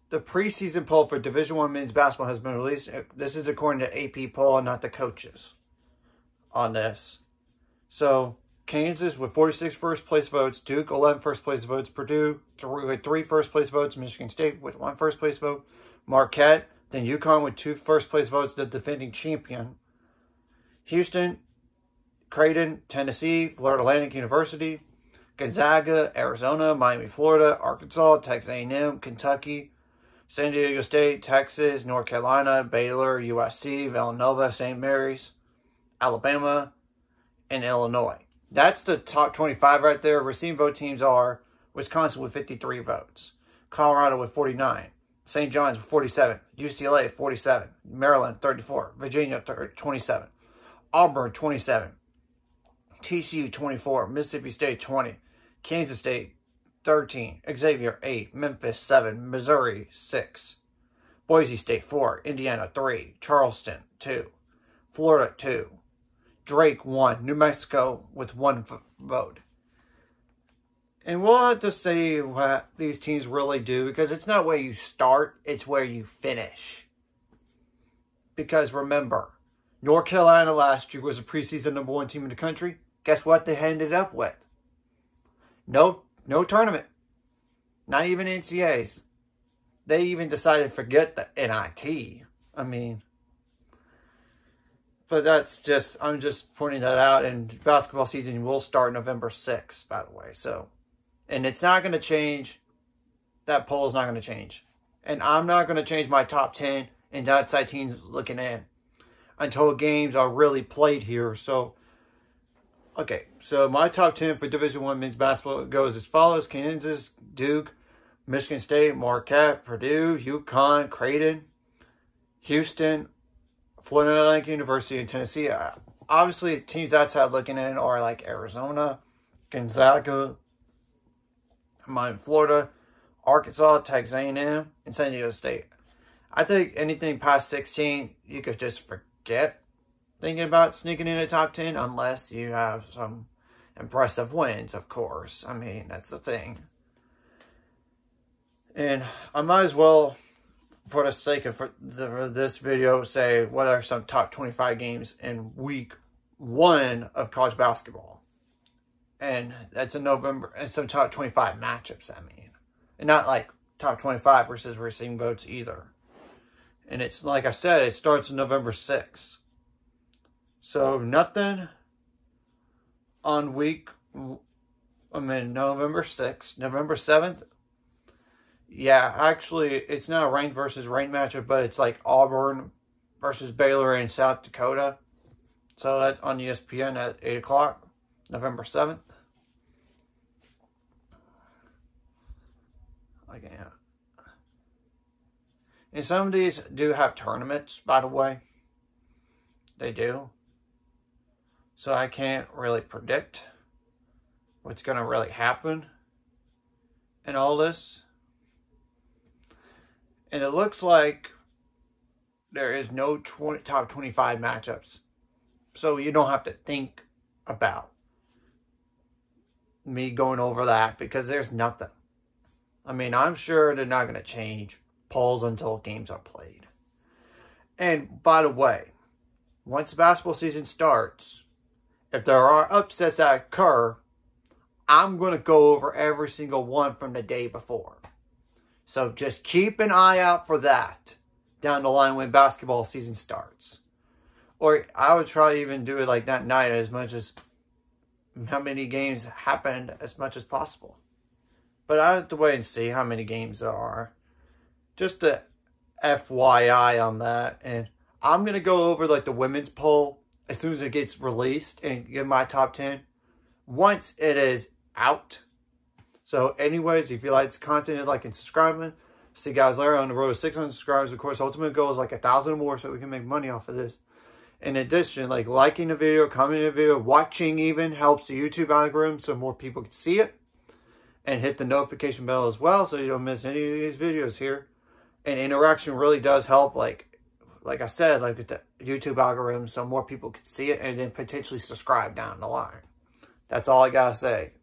the preseason poll for Division I men's basketball has been released. This is according to AP Poll, not the coaches on this. So, Kansas with 46 first place votes, Duke 11 first place votes, Purdue with 3 first place votes, Michigan State with 1 first place vote, Marquette, then UConn with 2 first place votes, the defending champion, Houston, Creighton, Tennessee, Florida Atlantic University, Gonzaga, Arizona, Miami, Florida, Arkansas, Texas A&M, Kentucky, San Diego State, Texas, North Carolina, Baylor, USC, Villanova, St. Mary's, Alabama, and Illinois. That's the top 25 right there. Receiving vote teams are Wisconsin with 53 votes, Colorado with 49, St. John's with 47, UCLA 47, Maryland 34, Virginia 27, Auburn 27, TCU 24, Mississippi State 20, Kansas State 13, Xavier 8, Memphis 7, Missouri 6, Boise State 4, Indiana 3, Charleston 2, Florida 2, Drake 1, New Mexico with 1 vote. And we'll have to see what these teams really do, because it's not where you start, it's where you finish. Because remember, North Carolina last year was a preseason #1 team in the country. Guess what they ended up with? No tournament. Not even NCAAs. They even decided to forget the NIT. I mean, but that's just, I'm just pointing that out. And basketball season will start November 6th, by the way. So, and it's not going to change. That poll is not going to change. And I'm not going to change my top 10 and outside teams looking in until games are really played here. So, okay. So my top 10 for Division I men's basketball goes as follows: Kansas, Duke, Michigan State, Marquette, Purdue, UConn, Creighton, Houston, Florida Atlantic University, and Tennessee. Obviously, teams outside looking in are like Arizona, Gonzaga, Miami, Florida, Arkansas, Texas A&M, and San Diego State. I think anything past 16, you could just forget thinking about sneaking in the top 10 unless you have some impressive wins, of course. I mean, that's the thing. And I might as well, for the sake of this video, say what are some top 25 games in week 1 of college basketball. And that's in November, and some top 25 matchups, I mean. And not like top 25 versus receiving votes either. And it's, like I said, it starts on November 6th. So nothing on November 6th. November 7th. Yeah, actually, it's not a ranked versus ranked matchup, but it's like Auburn versus Baylor in South Dakota. So that's on ESPN at 8 o'clock, November 7th. Okay. And some of these do have tournaments, by the way. They do. So I can't really predict what's going to really happen in all this. And it looks like there is no top 25 matchups. So you don't have to think about me going over that, because there's nothing. I mean, I'm sure they're not going to change polls until games are played. And by the way, once the basketball season starts, if there are upsets that occur, I'm going to go over every single one from the day before. So just keep an eye out for that down the line when basketball season starts. Or I would try to even do it like that night, as much as how many games happened as much as possible. But I have to wait and see how many games there are. Just a FYI on that. And I'm going to go over like the women's poll as soon as it gets released and give my top 10 once it is out. So anyways, if you like this content, like and subscribing. See you guys later on the road to 600 subscribers. Of course, ultimate goal is like 1,000 or more so we can make money off of this. In addition, like liking the video, commenting the video, watching even helps the YouTube algorithm so more people can see it. And hit the notification bell as well so you don't miss any of these videos here. And interaction really does help, like I said, like with the YouTube algorithm so more people can see it and then potentially subscribe down the line. That's all I gotta say.